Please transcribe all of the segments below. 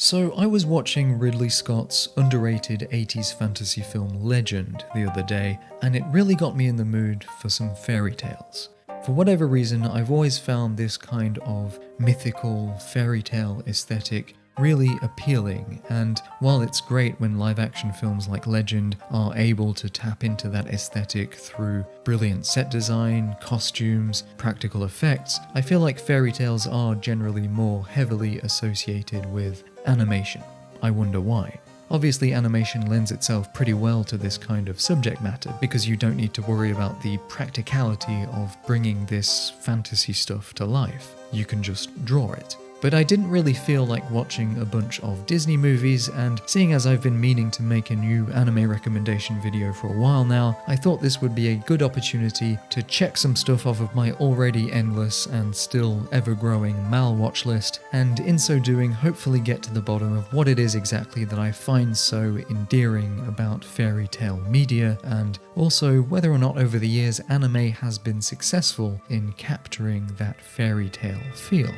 So I was watching Ridley Scott's underrated 80s fantasy film Legend the other day, and it really got me in the mood for some fairy tales. For whatever reason, I've always found this kind of mythical fairy tale aesthetic really appealing, and while it's great when live action films like Legend are able to tap into that aesthetic through brilliant set design, costumes, practical effects, I feel like fairy tales are generally more heavily associated with animation. I wonder why. Obviously, animation lends itself pretty well to this kind of subject matter because you don't need to worry about the practicality of bringing this fantasy stuff to life. You can just draw it. But I didn't really feel like watching a bunch of Disney movies, and seeing as I've been meaning to make a new anime recommendation video for a while now, I thought this would be a good opportunity to check some stuff off of my already endless and still ever-growing Mal watch list, and in so doing hopefully get to the bottom of what it is exactly that I find so endearing about fairy tale media, and also whether or not over the years anime has been successful in capturing that fairy tale feel.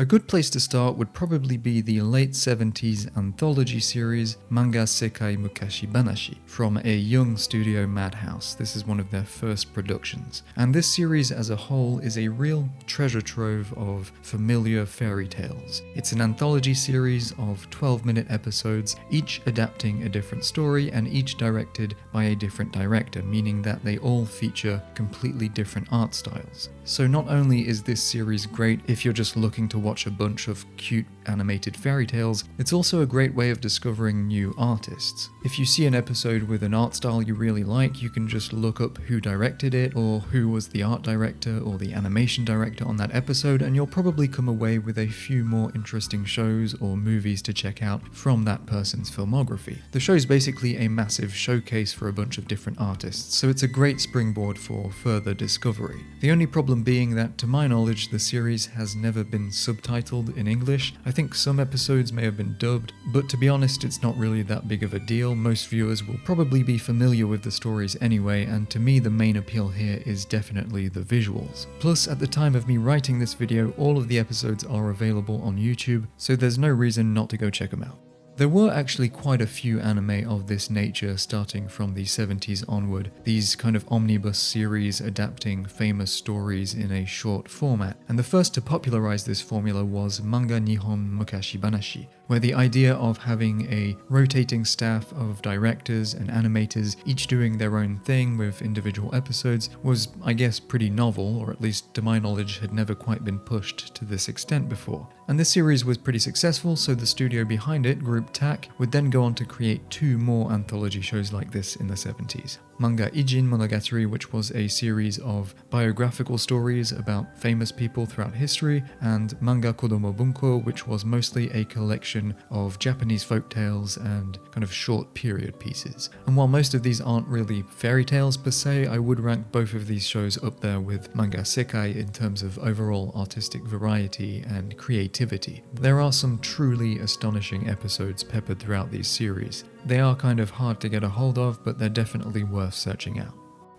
A good place to start would probably be the late 70s anthology series Manga Sekai Mukashibanashi from a young studio Madhouse. This is one of their first productions. And this series as a whole is a real treasure trove of familiar fairy tales. It's an anthology series of 12-minute episodes, each adapting a different story and each directed by a different director, meaning that they all feature completely different art styles. So not only is this series great if you're just looking to watch a bunch of cute animated fairy tales, it's also a great way of discovering new artists. If you see an episode with an art style you really like, you can just look up who directed it, or who was the art director or the animation director on that episode, and you'll probably come away with a few more interesting shows or movies to check out from that person's filmography. The show's basically a massive showcase for a bunch of different artists, so it's a great springboard for further discovery. The only problem being that, to my knowledge, the series has never been subtitled in English. I think some episodes may have been dubbed, but to be honest, it's not really that big of a deal. Most viewers will probably be familiar with the stories anyway, and to me the main appeal here is definitely the visuals. Plus, at the time of me writing this video, all of the episodes are available on YouTube, so there's no reason not to go check them out. There were actually quite a few anime of this nature starting from the 70s onward, these kind of omnibus series adapting famous stories in a short format, and the first to popularize this formula was Manga Nihon Mukashibanashi, where the idea of having a rotating staff of directors and animators, each doing their own thing with individual episodes, was, I guess, pretty novel, or at least to my knowledge had never quite been pushed to this extent before. And this series was pretty successful, so the studio behind it, Group TAC, would then go on to create two more anthology shows like this in the 70s. Manga Ijin Monogatari, which was a series of biographical stories about famous people throughout history, and Manga Kodomo Bunko, which was mostly a collection of Japanese folktales and kind of short period pieces. And while most of these aren't really fairy tales per se, I would rank both of these shows up there with Manga Sekai in terms of overall artistic variety and creativity. There are some truly astonishing episodes peppered throughout these series. They are kind of hard to get a hold of, but they're definitely worth searching out.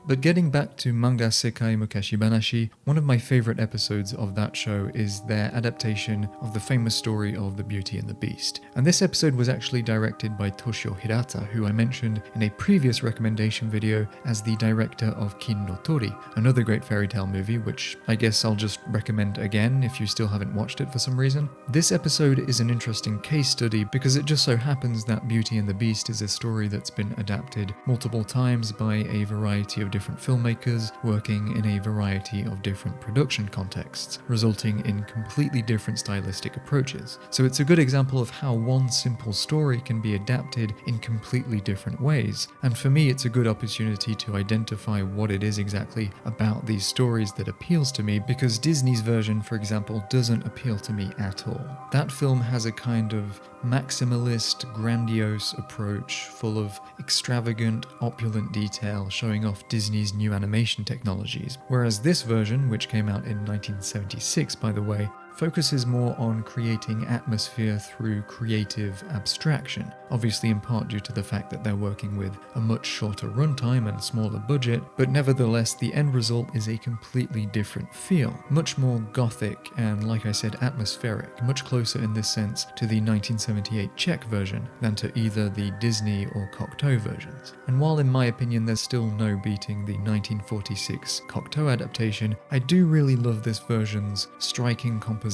But getting back to Manga Sekai Mukashibanashi, one of my favorite episodes of that show is their adaptation of the famous story of The Beauty and the Beast. And this episode was actually directed by Toshio Hirata, who I mentioned in a previous recommendation video as the director of Kin no Tori, another great fairy tale movie, which I guess I'll just recommend again if you still haven't watched it for some reason. This episode is an interesting case study because it just so happens that Beauty and the Beast is a story that's been adapted multiple times by a variety of different filmmakers working in a variety of different production contexts, resulting in completely different stylistic approaches. So it's a good example of how one simple story can be adapted in completely different ways, and for me it's a good opportunity to identify what it is exactly about these stories that appeals to me, because Disney's version, for example, doesn't appeal to me at all. That film has a kind of maximalist, grandiose approach full of extravagant, opulent detail showing off Disney's new animation technologies, whereas this version, which came out in 1976 by the way, focuses more on creating atmosphere through creative abstraction, obviously in part due to the fact that they're working with a much shorter runtime and smaller budget, but nevertheless the end result is a completely different feel, much more gothic and, like I said, atmospheric, much closer in this sense to the 1978 Czech version than to either the Disney or Cocteau versions. And while in my opinion there's still no beating the 1946 Cocteau adaptation, I do really love this version's striking compositions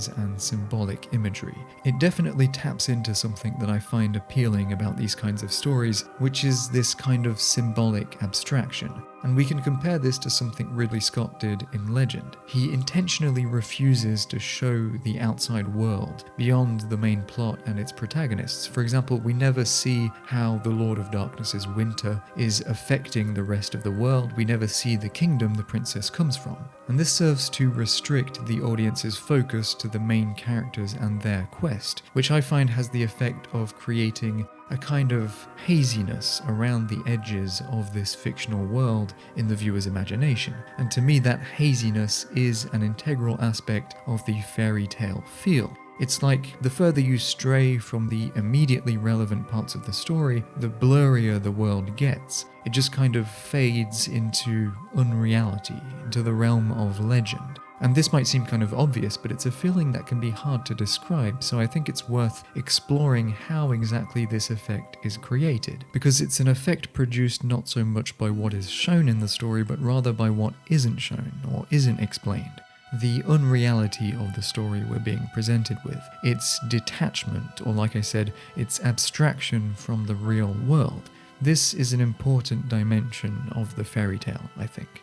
and symbolic imagery. It definitely taps into something that I find appealing about these kinds of stories, which is this kind of symbolic abstraction. And we can compare this to something Ridley Scott did in Legend. He intentionally refuses to show the outside world beyond the main plot and its protagonists. For example, we never see how the Lord of Darkness's winter is affecting the rest of the world. We never see the kingdom the princess comes from. And this serves to restrict the audience's focus to the main characters and their quest, which I find has the effect of creating a kind of haziness around the edges of this fictional world in the viewer's imagination. And to me, that haziness is an integral aspect of the fairy tale feel. It's like the further you stray from the immediately relevant parts of the story, the blurrier the world gets. It just kind of fades into unreality, into the realm of legend. And this might seem kind of obvious, but it's a feeling that can be hard to describe, so I think it's worth exploring how exactly this effect is created, because it's an effect produced not so much by what is shown in the story, but rather by what isn't shown or isn't explained. The unreality of the story we're being presented with, its detachment, or like I said, its abstraction from the real world. This is an important dimension of the fairy tale, I think.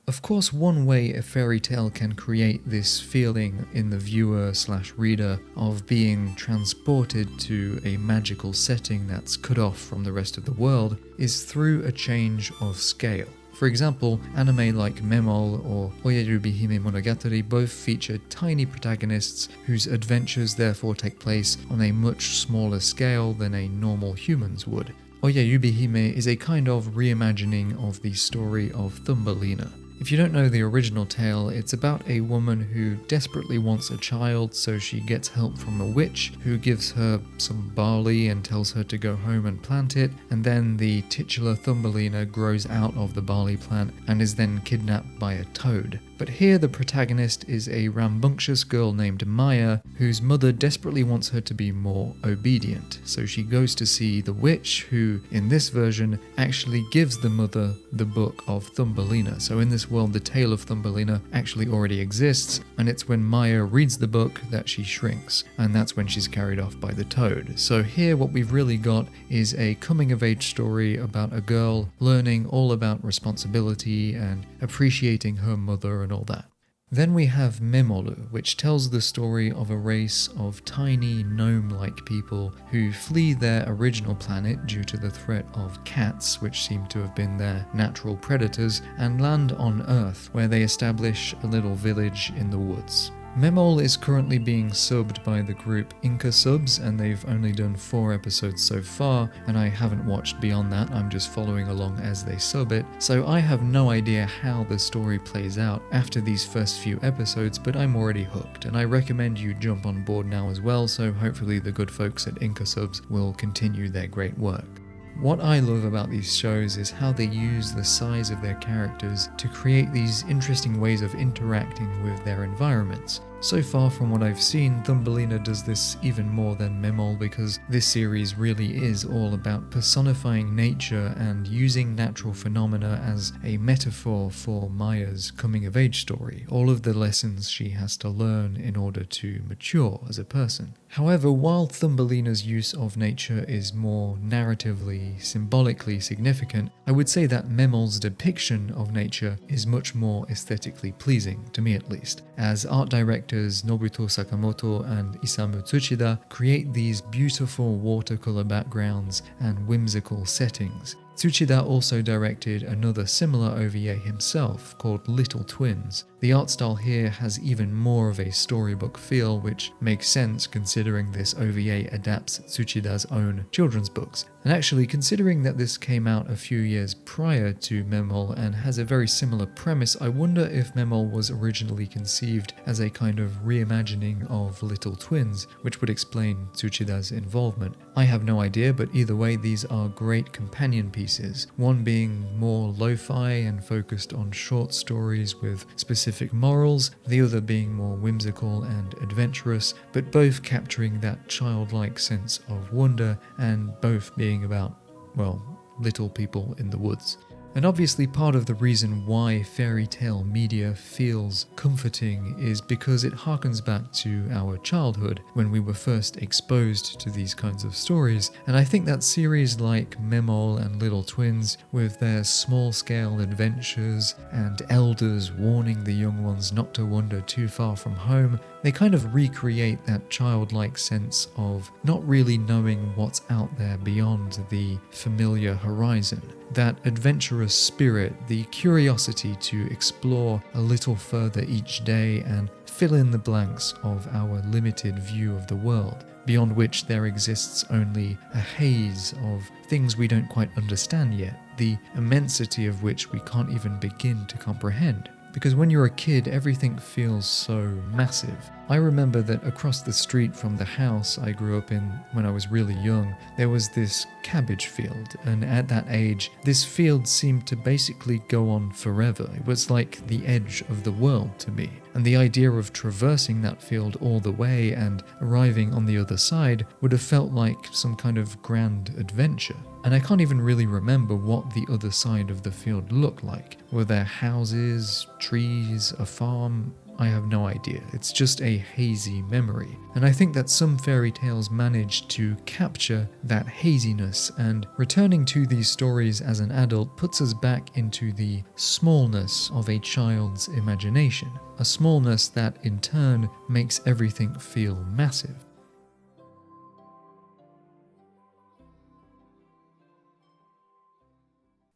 Of course, one way a fairy tale can create this feeling in the viewer/reader of being transported to a magical setting that's cut off from the rest of the world is through a change of scale. For example, anime like Memol or Oyarubi Hime Monogatari both feature tiny protagonists whose adventures therefore take place on a much smaller scale than a normal human's would. Oyarubi Hime is a kind of reimagining of the story of Thumbelina. If you don't know the original tale, it's about a woman who desperately wants a child, so she gets help from a witch who gives her some barley and tells her to go home and plant it, and then the titular Thumbelina grows out of the barley plant and is then kidnapped by a toad. But here the protagonist is a rambunctious girl named Maya, whose mother desperately wants her to be more obedient. So she goes to see the witch, who, in this version, actually gives the mother the book of Thumbelina. So in this world, the tale of Thumbelina actually already exists, and it's when Maya reads the book that she shrinks, and that's when she's carried off by the toad. So here what we've really got is a coming-of-age story about a girl learning all about responsibility and appreciating her mother and all that. Then we have Memolu, which tells the story of a race of tiny gnome-like people who flee their original planet due to the threat of cats, which seem to have been their natural predators, and land on Earth, where they establish a little village in the woods. Memol is currently being subbed by the group Inca Subs, and they've only done 4 episodes so far, and I haven't watched beyond that. I'm just following along as they sub it, so I have no idea how the story plays out after these first few episodes, but I'm already hooked, and I recommend you jump on board now as well, so hopefully the good folks at Inca Subs will continue their great work. What I love about these shows is how they use the size of their characters to create these interesting ways of interacting with their environments. So far from what I've seen, Thumbelina does this even more than Memol, because this series really is all about personifying nature and using natural phenomena as a metaphor for Maya's coming-of-age story, all of the lessons she has to learn in order to mature as a person. However, while Thumbelina's use of nature is more narratively, symbolically significant, I would say that Memol's depiction of nature is much more aesthetically pleasing, to me at least, as art directors Nobuto Sakamoto and Isamu Tsuchida create these beautiful watercolor backgrounds and whimsical settings. Tsuchida also directed another similar OVA himself called Little Twins. The art style here has even more of a storybook feel, which makes sense considering this OVA adapts Tsuchida's own children's books. And actually, considering that this came out a few years prior to Memol and has a very similar premise, I wonder if Memol was originally conceived as a kind of reimagining of Little Twins, which would explain Tsuchida's involvement. I have no idea, but either way, these are great companion pieces, one being more lo-fi and focused on short stories with specific morals, the other being more whimsical and adventurous, but both capturing that childlike sense of wonder and both being about, well, little people in the woods. And obviously part of the reason why fairy tale media feels comforting is because it harkens back to our childhood when we were first exposed to these kinds of stories. And I think that series like Memol and Little Twins, with their small-scale adventures and elders warning the young ones not to wander too far from home, they kind of recreate that childlike sense of not really knowing what's out there beyond the familiar horizon. That adventurous spirit, the curiosity to explore a little further each day and fill in the blanks of our limited view of the world, beyond which there exists only a haze of things we don't quite understand yet, the immensity of which we can't even begin to comprehend. Because when you're a kid, everything feels so massive. I remember that across the street from the house I grew up in when I was really young, there was this cabbage field, and at that age, this field seemed to basically go on forever. It was like the edge of the world to me. And the idea of traversing that field all the way and arriving on the other side would have felt like some kind of grand adventure. And I can't even really remember what the other side of the field looked like. Were there houses, trees, a farm? I have no idea. It's just a hazy memory. And I think that some fairy tales manage to capture that haziness, and returning to these stories as an adult puts us back into the smallness of a child's imagination. A smallness that in turn makes everything feel massive.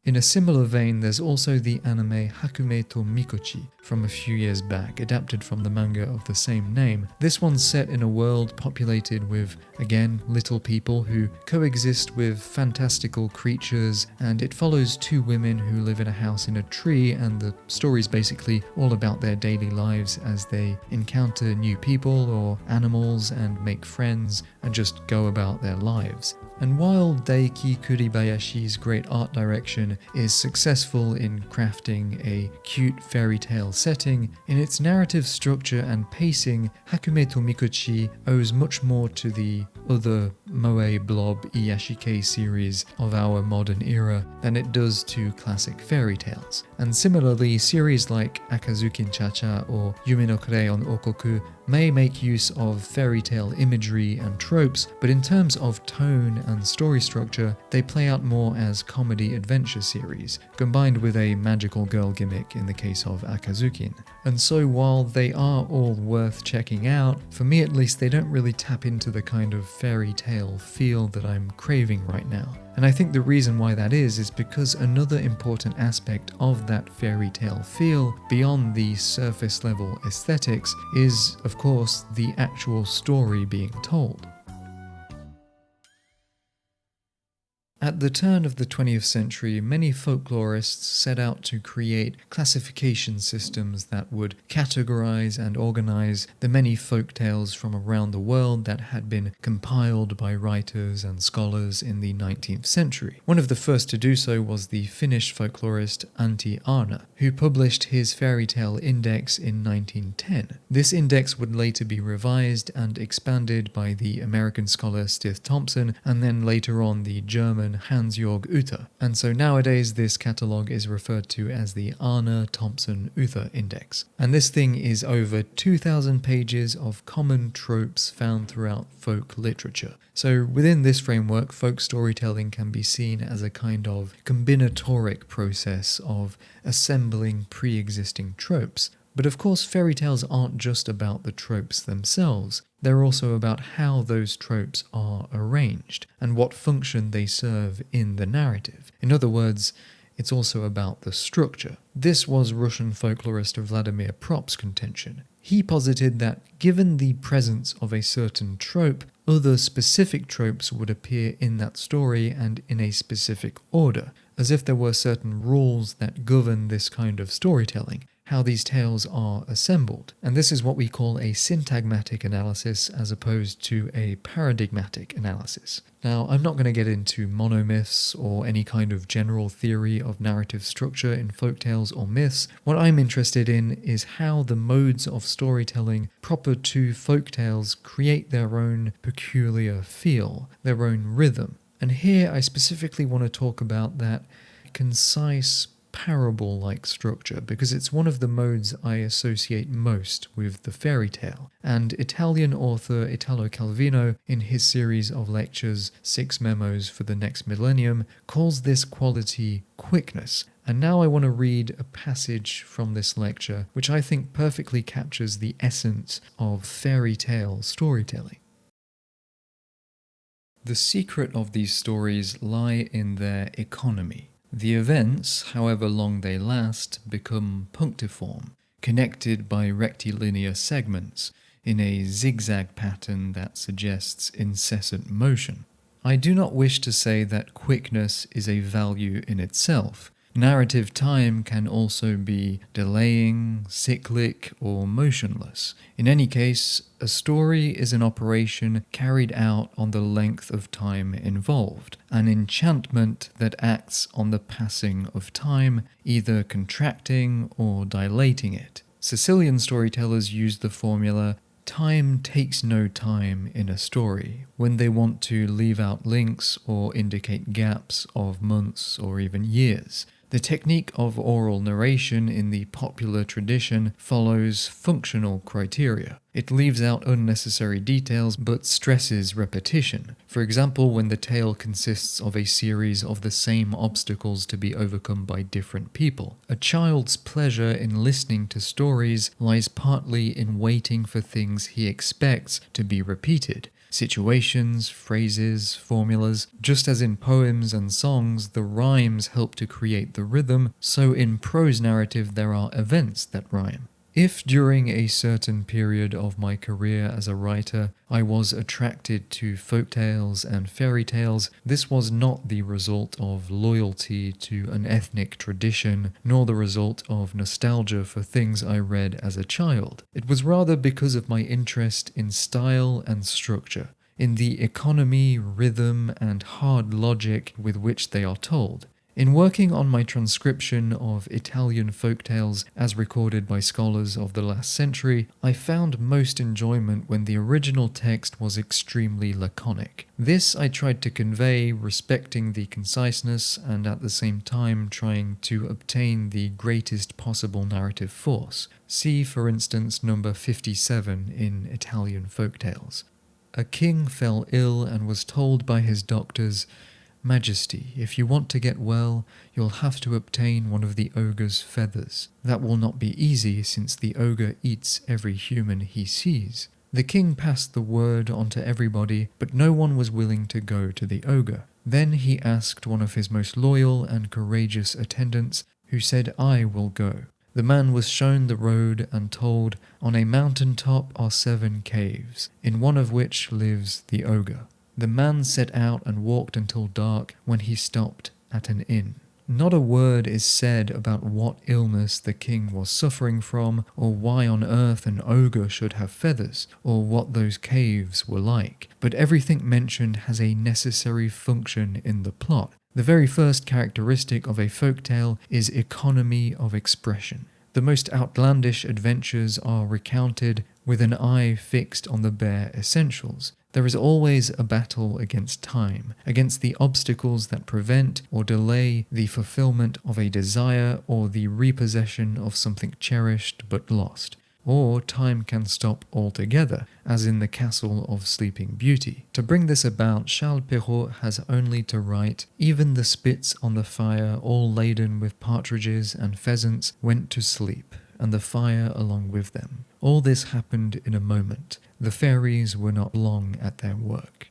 In a similar vein, there's also the anime Hakume to Mikochi from a few years back, adapted from the manga of the same name. This one's set in a world populated with, again, little people who coexist with fantastical creatures, and it follows two women who live in a house in a tree, and the story's basically all about their daily lives as they encounter new people or animals and make friends and just go about their lives. And while Daiki Kuribayashi's great art direction is successful in crafting a cute fairy tale setting, in its narrative structure and pacing, Hakume to Mikochi owes much more to the other Moe Blob Iyashike series of our modern era than it does to classic fairy tales. And similarly, series like Akazukin Cha-Cha or Yume no Crayon Okoku may make use of fairy tale imagery and tropes, but in terms of tone and story structure, they play out more as comedy adventure series, combined with a magical girl gimmick in the case of Akazukin. And so while they are all worth checking out, for me at least they don't really tap into the kind of fairy tale feel that I'm craving right now. And I think the reason why that is because another important aspect of that fairy tale feel, beyond the surface level aesthetics, is of course the actual story being told. At the turn of the 20th century, many folklorists set out to create classification systems that would categorize and organize the many folk tales from around the world that had been compiled by writers and scholars in the 19th century. One of the first to do so was the Finnish folklorist Antti Arna, who published his fairy tale index in 1910. This index would later be revised and expanded by the American scholar Stith Thompson, and then later on the German Hans-Jörg Uther, and so nowadays this catalogue is referred to as the Arna-Thompson-Uther Index. And this thing is over 2,000 pages of common tropes found throughout folk literature. So within this framework, folk storytelling can be seen as a kind of combinatoric process of assembling pre-existing tropes. But of course, fairy tales aren't just about the tropes themselves. They're also about how those tropes are arranged and what function they serve in the narrative. In other words, it's also about the structure. This was Russian folklorist Vladimir Prop's contention. He posited that given the presence of a certain trope, other specific tropes would appear in that story and in a specific order, as if there were certain rules that govern this kind of storytelling, how these tales are assembled. And this is what we call a syntagmatic analysis as opposed to a paradigmatic analysis. Now, I'm not going to get into monomyths or any kind of general theory of narrative structure in folktales or myths. What I'm interested in is how the modes of storytelling proper to folktales create their own peculiar feel, their own rhythm. And here I specifically want to talk about that concise parable-like structure because it's one of the modes I associate most with the fairy tale. And Italian author Italo Calvino, in his series of lectures, 6 Memos for the Next Millennium, calls this quality quickness. And now I want to read a passage from this lecture which I think perfectly captures the essence of fairy tale storytelling. The secret of these stories lie in their economy. The events, however long they last, become punctiform, connected by rectilinear segments, in a zigzag pattern that suggests incessant motion. I do not wish to say that quickness is a value in itself. Narrative time can also be delaying, cyclic, or motionless. In any case, a story is an operation carried out on the length of time involved, an enchantment that acts on the passing of time, either contracting or dilating it. Sicilian storytellers use the formula "time takes no time" in a story when they want to leave out links or indicate gaps of months or even years. The technique of oral narration in the popular tradition follows functional criteria. It leaves out unnecessary details but stresses repetition. For example, when the tale consists of a series of the same obstacles to be overcome by different people. A child's pleasure in listening to stories lies partly in waiting for things he expects to be repeated. Situations, phrases, formulas. Just as in poems and songs, the rhymes help to create the rhythm, so in prose narrative there are events that rhyme. If during a certain period of my career as a writer I was attracted to folktales and fairy tales, this was not the result of loyalty to an ethnic tradition, nor the result of nostalgia for things I read as a child. It was rather because of my interest in style and structure, in the economy, rhythm, and hard logic with which they are told. In working on my transcription of Italian folktales as recorded by scholars of the last century, I found most enjoyment when the original text was extremely laconic. This I tried to convey, respecting the conciseness and at the same time trying to obtain the greatest possible narrative force. See, for instance, number 57 in Italian folktales. A king fell ill and was told by his doctors, "Majesty, if you want to get well, you'll have to obtain one of the ogre's feathers. That will not be easy, since the ogre eats every human he sees." The king passed the word on to everybody, but no one was willing to go to the ogre. Then he asked one of his most loyal and courageous attendants, who said, "I will go." The man was shown the road and told, "On a mountain top are 7 caves, in one of which lives the ogre." The man set out and walked until dark, when he stopped at an inn. Not a word is said about what illness the king was suffering from, or why on earth an ogre should have feathers, or what those caves were like, but everything mentioned has a necessary function in the plot. The very first characteristic of a folktale is economy of expression. The most outlandish adventures are recounted with an eye fixed on the bare essentials. There is always a battle against time, against the obstacles that prevent or delay the fulfillment of a desire or the repossession of something cherished but lost. Or time can stop altogether, as in the Castle of Sleeping Beauty. To bring this about, Charles Perrault has only to write, "Even the spits on the fire, all laden with partridges and pheasants, went to sleep, and the fire along with them. All this happened in a moment. The fairies were not long at their work.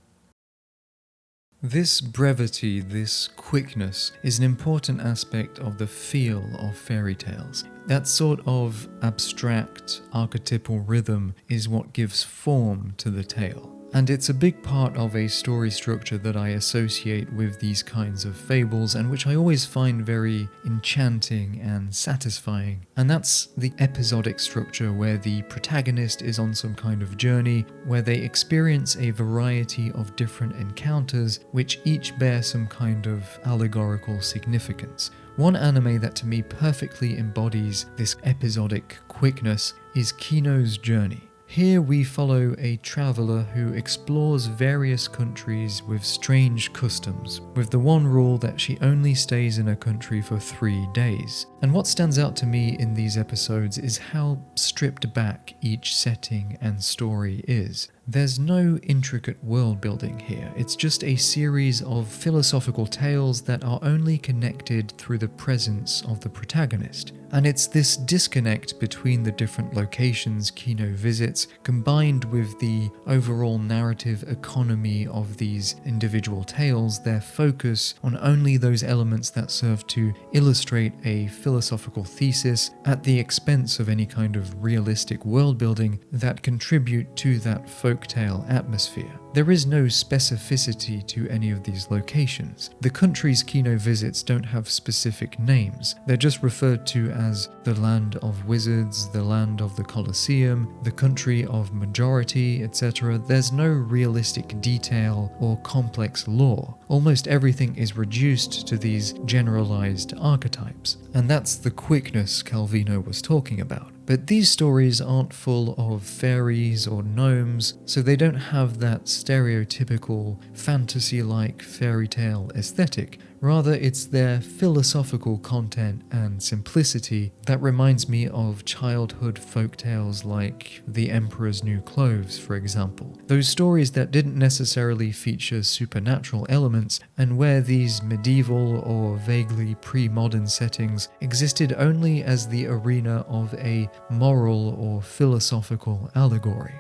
This brevity, this quickness, is an important aspect of the feel of fairy tales. That sort of abstract, archetypal rhythm is what gives form to the tale. And it's a big part of a story structure that I associate with these kinds of fables and which I always find very enchanting and satisfying. And that's the episodic structure where the protagonist is on some kind of journey, where they experience a variety of different encounters which each bear some kind of allegorical significance. One anime that to me perfectly embodies this episodic quickness is Kino's Journey. Here we follow a traveller who explores various countries with strange customs, with the one rule that she only stays in a country for 3 days. And what stands out to me in these episodes is how stripped back each setting and story is. There's no intricate world building here, it's just a series of philosophical tales that are only connected through the presence of the protagonist. And it's this disconnect between the different locations Kino visits, combined with the overall narrative economy of these individual tales, their focus on only those elements that serve to illustrate a philosophical thesis at the expense of any kind of realistic world building that contribute to that folktale atmosphere. There is no specificity to any of these locations. The countries Kino visits don't have specific names. They're just referred to as the land of wizards, the land of the Colosseum, the country of majority, etc. There's no realistic detail or complex lore. Almost everything is reduced to these generalized archetypes. And that's the quickness Calvino was talking about. But these stories aren't full of fairies or gnomes, so they don't have that stereotypical fantasy-like fairy tale aesthetic. Rather, it's their philosophical content and simplicity that reminds me of childhood folktales like The Emperor's New Clothes, for example. Those stories that didn't necessarily feature supernatural elements, and where these medieval or vaguely pre-modern settings existed only as the arena of a moral or philosophical allegory.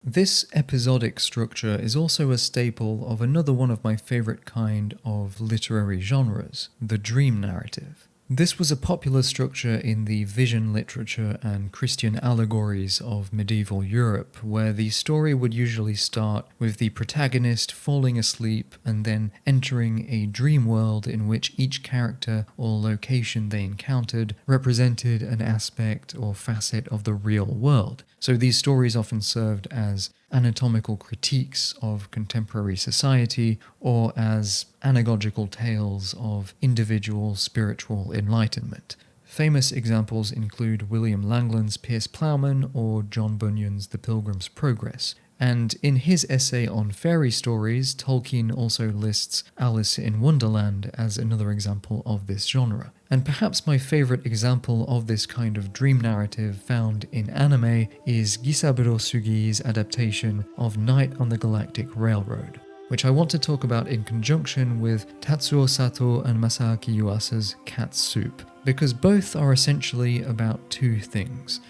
This episodic structure is also a staple of another one of my favourite kind of literary genres, the dream narrative. This was a popular structure in the vision literature and Christian allegories of medieval Europe, where the story would usually start with the protagonist falling asleep and then entering a dream world in which each character or location they encountered represented an aspect or facet of the real world. So these stories often served as anatomical critiques of contemporary society or as anagogical tales of individual spiritual enlightenment. Famous examples include William Langland's Piers Plowman or John Bunyan's The Pilgrim's Progress. And in his essay on fairy stories, Tolkien also lists Alice in Wonderland as another example of this genre. And perhaps my favourite example of this kind of dream narrative found in anime is Gisaburo Sugi's adaptation of Night on the Galactic Railroad, which I want to talk about in conjunction with Tatsuo Sato and Masaaki Yuasa's Cat Soup, because both are essentially about two things: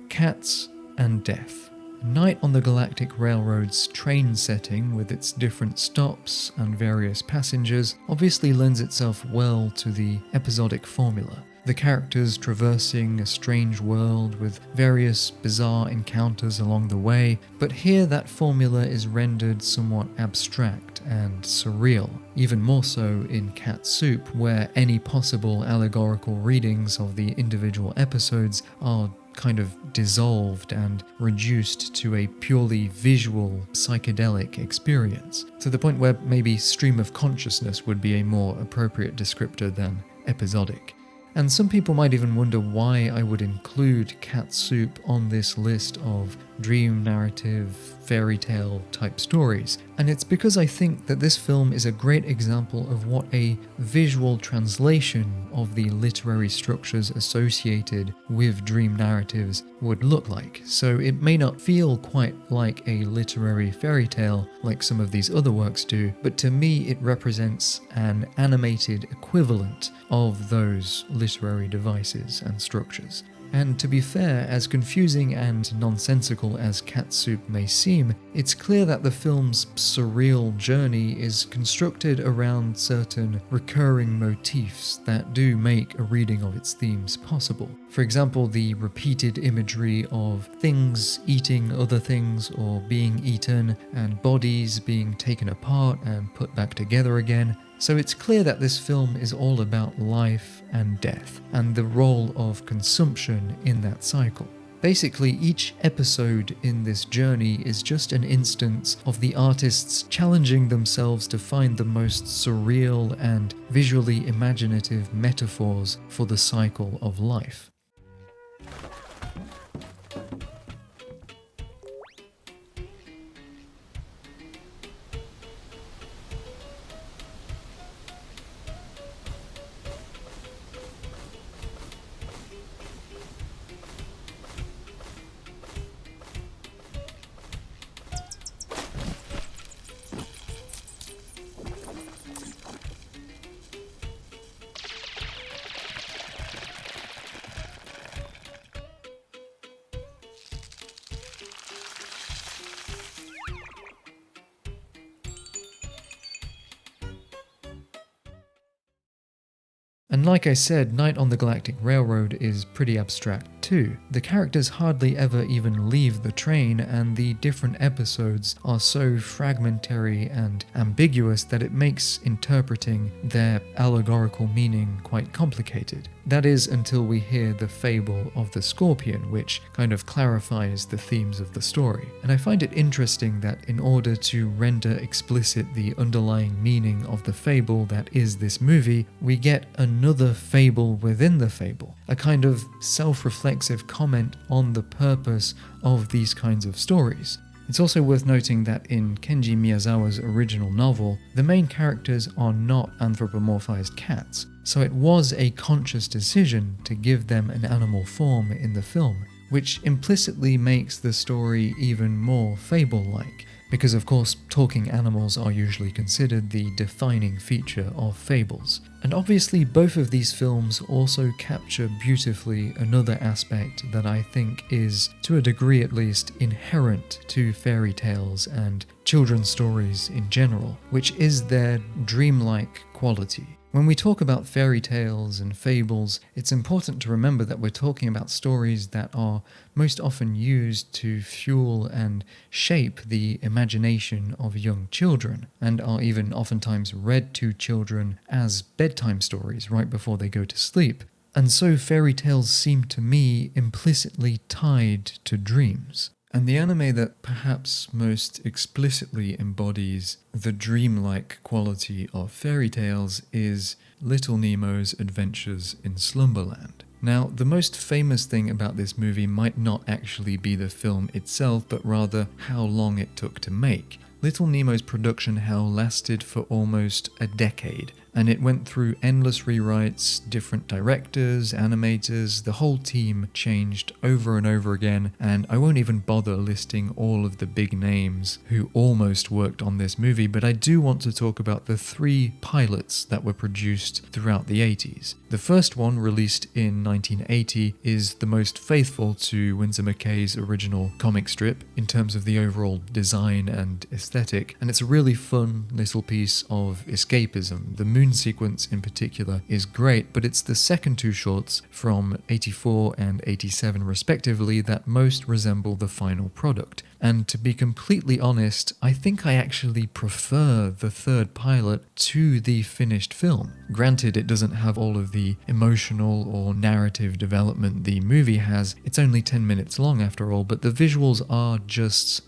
cats and death. Night on the Galactic Railroad's train setting, with its different stops and various passengers, obviously lends itself well to the episodic formula. The characters traversing a strange world with various bizarre encounters along the way, but here that formula is rendered somewhat abstract and surreal, even more so in Cat Soup, where any possible allegorical readings of the individual episodes are kind of dissolved and reduced to a purely visual, psychedelic experience, to the point where maybe stream of consciousness would be a more appropriate descriptor than episodic. And some people might even wonder why I would include Cat Soup on this list of dream narrative, fairy tale type stories. And it's because I think that this film is a great example of what a visual translation of the literary structures associated with dream narratives would look like. So it may not feel quite like a literary fairy tale like some of these other works do, but to me it represents an animated equivalent of those literary devices and structures. And to be fair, as confusing and nonsensical as Cat Soup may seem, it's clear that the film's surreal journey is constructed around certain recurring motifs that do make a reading of its themes possible. For example, the repeated imagery of things eating other things or being eaten, and bodies being taken apart and put back together again. So it's clear that this film is all about life and death, and the role of consumption in that cycle. Basically, each episode in this journey is just an instance of the artists challenging themselves to find the most surreal and visually imaginative metaphors for the cycle of life. And like I said, Night on the Galactic Railroad is pretty abstract too. The characters hardly ever even leave the train, and the different episodes are so fragmentary and ambiguous that it makes interpreting their allegorical meaning quite complicated. That is until we hear the fable of the scorpion, which kind of clarifies the themes of the story. And I find it interesting that in order to render explicit the underlying meaning of the fable that is this movie, we get another fable within the fable, a kind of self-reflexive comment on the purpose of these kinds of stories. It's also worth noting that in Kenji Miyazawa's original novel, the main characters are not anthropomorphized cats, so it was a conscious decision to give them an animal form in the film, which implicitly makes the story even more fable-like, because of course talking animals are usually considered the defining feature of fables. And obviously both of these films also capture beautifully another aspect that I think is, to a degree at least, inherent to fairy tales and children's stories in general, which is their dreamlike quality. When we talk about fairy tales and fables, it's important to remember that we're talking about stories that are most often used to fuel and shape the imagination of young children, and are even oftentimes read to children as bedtime stories right before they go to sleep. And so fairy tales seem to me implicitly tied to dreams. And the anime that perhaps most explicitly embodies the dreamlike quality of fairy tales is Little Nemo's Adventures in Slumberland. Now, the most famous thing about this movie might not actually be the film itself, but rather how long it took to make. Little Nemo's production hell lasted for almost a decade, and it went through endless rewrites, different directors, animators, the whole team changed over and over again, and I won't even bother listing all of the big names who almost worked on this movie, but I do want to talk about the 3 pilots that were produced throughout the 80s. The first one, released in 1980, is the most faithful to Winsor McKay's original comic strip in terms of the overall design and aesthetic, and it's a really fun little piece of escapism. The moon sequence in particular is great, but it's the second 2 shorts from 84 and 87 respectively that most resemble the final product. And to be completely honest, I think I actually prefer the 3rd pilot to the finished film. Granted, it doesn't have all of the emotional or narrative development the movie has. It's only 10 minutes long after all, but the visuals are just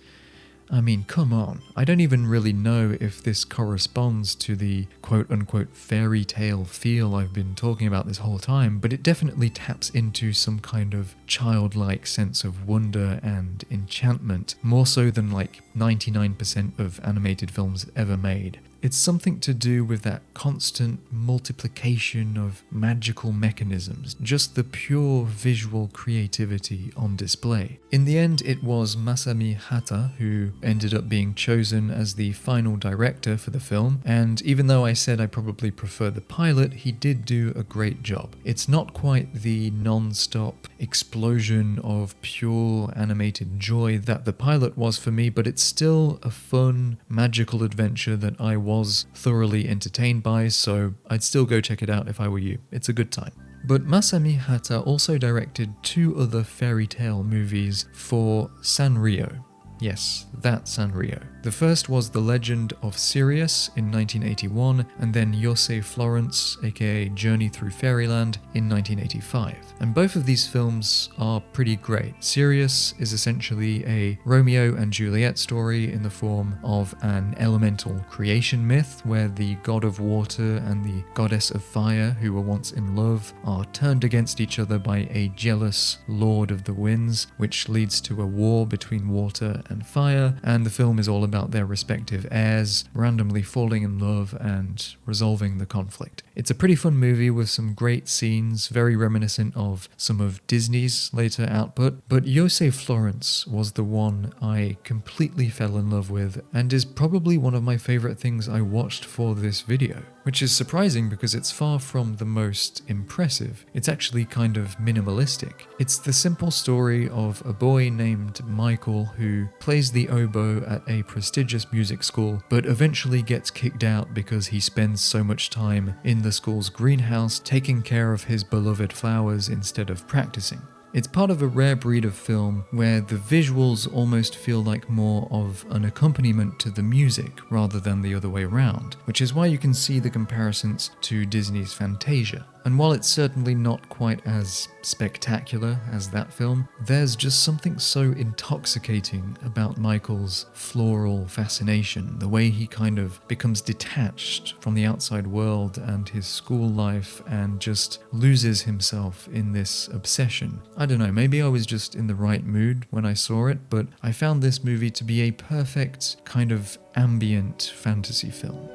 I mean, come on. I don't even really know if this corresponds to the quote-unquote fairy tale feel I've been talking about this whole time, but it definitely taps into some kind of childlike sense of wonder and enchantment, more so than like 99% of animated films ever made. It's something to do with that constant multiplication of magical mechanisms, just the pure visual creativity on display. In the end, it was Masami Hata who ended up being chosen as the final director for the film, and even though I said I probably prefer the pilot, he did do a great job. It's not quite the non-stop explosion of pure animated joy that the pilot was for me, but it's still a fun, magical adventure that I was thoroughly entertained by, so I'd still go check it out if I were you. It's a good time. But Masami Hata also directed 2 other fairy tale movies for Sanrio. Yes, that Sanrio. The first was The Legend of Sirius in 1981, and then Yosei Florence, aka Journey Through Fairyland, in 1985. And both of these films are pretty great. Sirius is essentially a Romeo and Juliet story in the form of an elemental creation myth where the god of water and the goddess of fire, who were once in love, are turned against each other by a jealous lord of the winds, which leads to a war between water and fire, and the film is all about their respective heirs randomly falling in love and resolving the conflict. It's a pretty fun movie with some great scenes, very reminiscent of some of Disney's later output, but Yosei Florence was the one I completely fell in love with and is probably one of my favorite things I watched for this video, which is surprising because it's far from the most impressive. It's actually kind of minimalistic. It's the simple story of a boy named Michael who plays the oboe at a prestigious music school, but eventually gets kicked out because he spends so much time in the school's greenhouse taking care of his beloved flowers instead of practicing. It's part of a rare breed of film where the visuals almost feel like more of an accompaniment to the music rather than the other way around, which is why you can see the comparisons to Disney's Fantasia. And while it's certainly not quite as spectacular as that film, there's just something so intoxicating about Michael's floral fascination, the way he kind of becomes detached from the outside world and his school life and just loses himself in this obsession. I don't know, maybe I was just in the right mood when I saw it, but I found this movie to be a perfect kind of ambient fantasy film.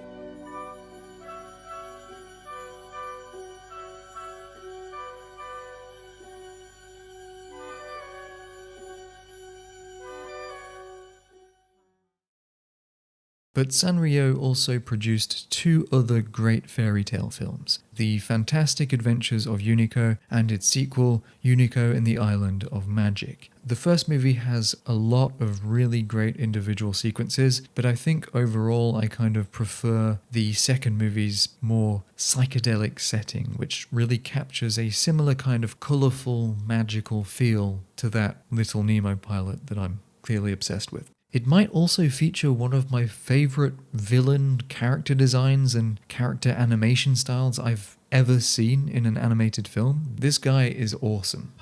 But Sanrio also produced 2 other great fairy tale films, The Fantastic Adventures of Unico and its sequel, Unico and the Island of Magic. The first movie has a lot of really great individual sequences, but I think overall I kind of prefer the second movie's more psychedelic setting, which really captures a similar kind of colourful, magical feel to that Little Nemo pilot that I'm clearly obsessed with. It might also feature one of my favourite villain character designs and character animation styles I've ever seen in an animated film. This guy is awesome.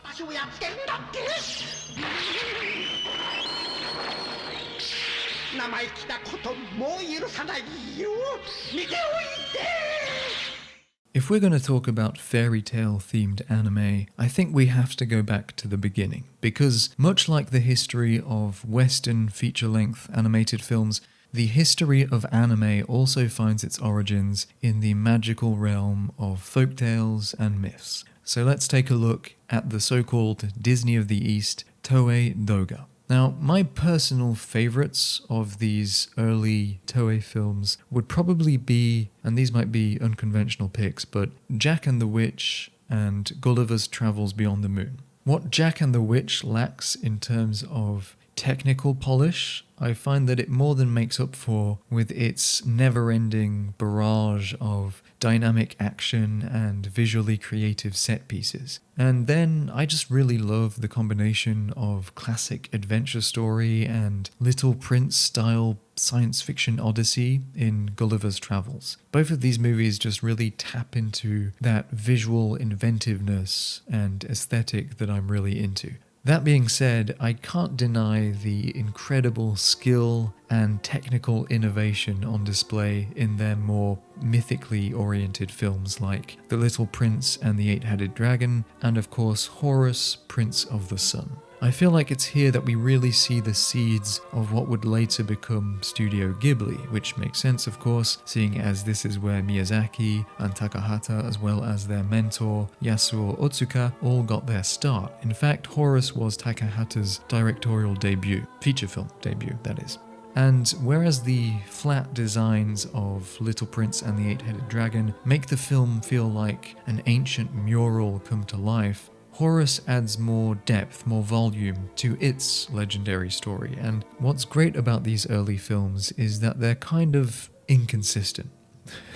If we're going to talk about fairy tale themed anime, I think we have to go back to the beginning, because much like the history of Western feature-length animated films, the history of anime also finds its origins in the magical realm of folktales and myths. So let's take a look at the so-called Disney of the East, Toei Doga. Now, my personal favourites of these early Toei films would probably be, and these might be unconventional picks, but Jack and the Witch and Gulliver's Travels Beyond the Moon. What Jack and the Witch lacks in terms of technical polish, I find that it more than makes up for with its never-ending barrage of dynamic action and visually creative set pieces. And then I just really love the combination of classic adventure story and Little Prince style science fiction odyssey in Gulliver's Travels. Both of these movies just really tap into that visual inventiveness and aesthetic that I'm really into. That being said, I can't deny the incredible skill and technical innovation on display in their more mythically oriented films like The Little Prince and the Eight-Headed Dragon, and of course Horus, Prince of the Sun. I feel like it's here that we really see the seeds of what would later become Studio Ghibli, which makes sense of course, seeing as this is where Miyazaki and Takahata, as well as their mentor Yasuo Otsuka, all got their start. In fact, Horus was Takahata's directorial debut, feature film debut that is. And whereas the flat designs of Little Prince and the Eight-Headed Dragon make the film feel like an ancient mural come to life, Horus adds more depth, more volume to its legendary story, and what's great about these early films is that they're kind of inconsistent.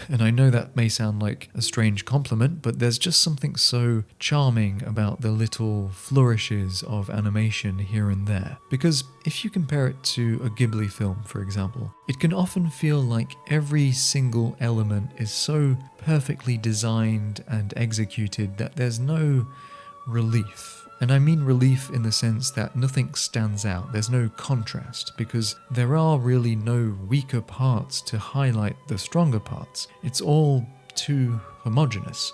And I know that may sound like a strange compliment, but there's just something so charming about the little flourishes of animation here and there. Because if you compare it to a Ghibli film, for example, it can often feel like every single element is so perfectly designed and executed that there's no relief. And I mean relief in the sense that nothing stands out, there's no contrast, because there are really no weaker parts to highlight the stronger parts. It's all too homogeneous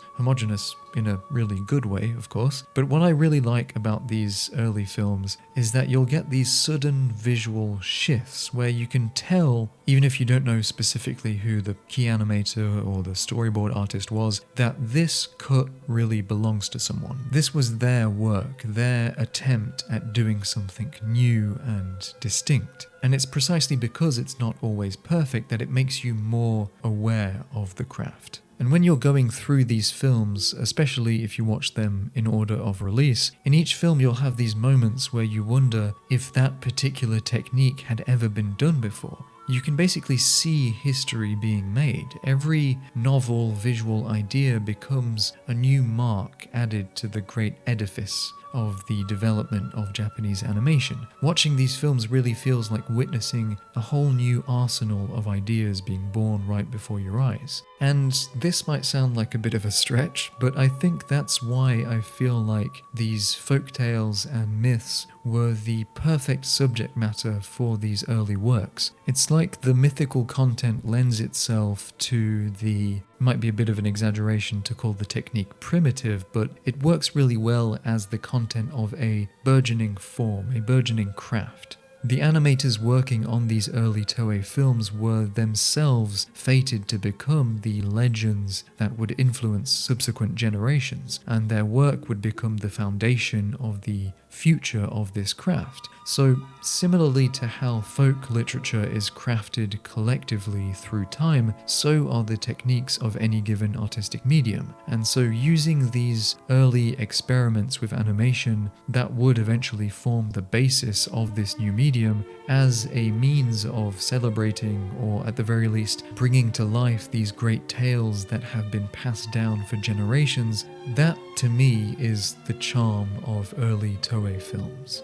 in a really good way, of course. But what I really like about these early films is that you'll get these sudden visual shifts where you can tell, even if you don't know specifically who the key animator or the storyboard artist was, that this cut really belongs to someone. This was their work, their attempt at doing something new and distinct. And it's precisely because it's not always perfect that it makes you more aware of the craft. And when you're going through these films, especially if you watch them in order of release, in each film you'll have these moments where you wonder if that particular technique had ever been done before. You can basically see history being made. Every novel visual idea becomes a new mark added to the great edifice of the development of Japanese animation. Watching these films really feels like witnessing a whole new arsenal of ideas being born right before your eyes. And this might sound like a bit of a stretch, but I think that's why I feel like these folktales and myths were the perfect subject matter for these early works. It's like the mythical content lends itself to the, might be a bit of an exaggeration to call the technique primitive, but it works really well as the content of a burgeoning form, a burgeoning craft. The animators working on these early Toei films were themselves fated to become the legends that would influence subsequent generations, and their work would become the foundation of the future of this craft. So, similarly to how folk literature is crafted collectively through time, so are the techniques of any given artistic medium. And so using these early experiments with animation that would eventually form the basis of this new medium as a means of celebrating, or at the very least bringing to life, these great tales that have been passed down for generations, that to me is the charm of early Toei films.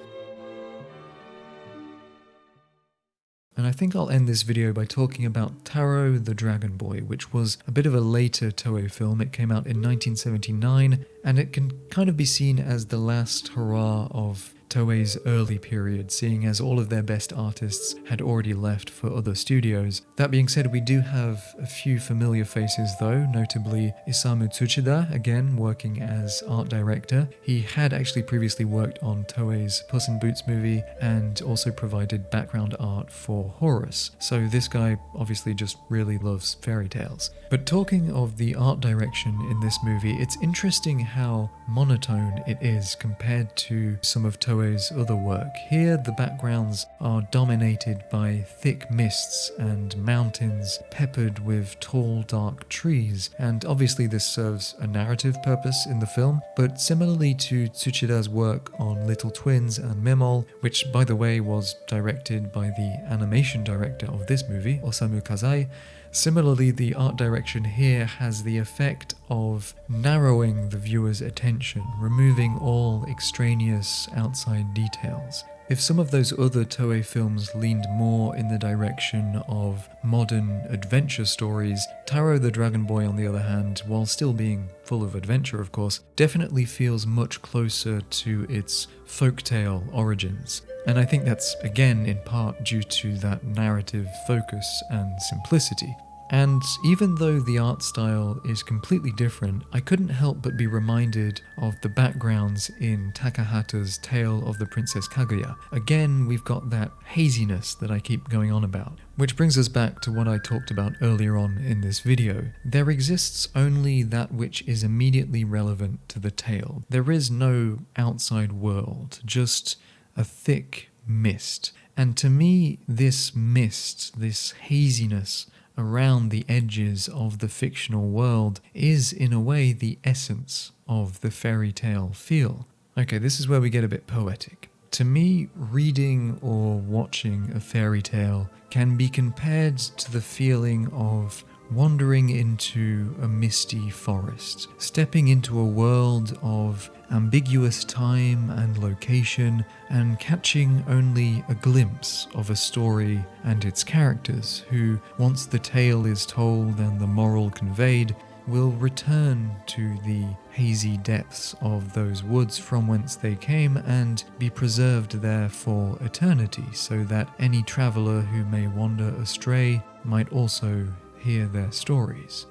And I think I'll end this video by talking about Taro the Dragon Boy, which was a bit of a later Toei film. It came out in 1979, and it can kind of be seen as the last hurrah of Toei's early period, seeing as all of their best artists had already left for other studios. That being said, we do have a few familiar faces though, notably Isamu Tsuchida, again working as art director. He had actually previously worked on Toei's Puss in Boots movie and also provided background art for Horus, so this guy obviously just really loves fairy tales. But talking of the art direction in this movie, it's interesting how monotone it is compared to some of Toei's other work. Here the backgrounds are dominated by thick mists and mountains peppered with tall dark trees, and obviously this serves a narrative purpose in the film, but similarly to Tsuchida's work on Little Twins and Memol, which by the way was directed by the animation director of this movie, Osamu Kazai, similarly, the art direction here has the effect of narrowing the viewer's attention, removing all extraneous outside details. If some of those other Toei films leaned more in the direction of modern adventure stories, Taro the Dragon Boy, on the other hand, while still being full of adventure of course, definitely feels much closer to its folktale origins. And I think that's again in part due to that narrative focus and simplicity. And even though the art style is completely different, I couldn't help but be reminded of the backgrounds in Takahata's Tale of the Princess Kaguya. Again, we've got that haziness that I keep going on about. Which brings us back to what I talked about earlier on in this video. There exists only that which is immediately relevant to the tale. There is no outside world, just a thick mist. And to me, this mist, this haziness around the edges of the fictional world is in a way the essence of the fairy tale feel. Okay, this is where we get a bit poetic. To me, reading or watching a fairy tale can be compared to the feeling of wandering into a misty forest, stepping into a world of ambiguous time and location, and catching only a glimpse of a story and its characters who, once the tale is told and the moral conveyed, will return to the hazy depths of those woods from whence they came and be preserved there for eternity, so that any traveller who may wander astray might also hear their stories.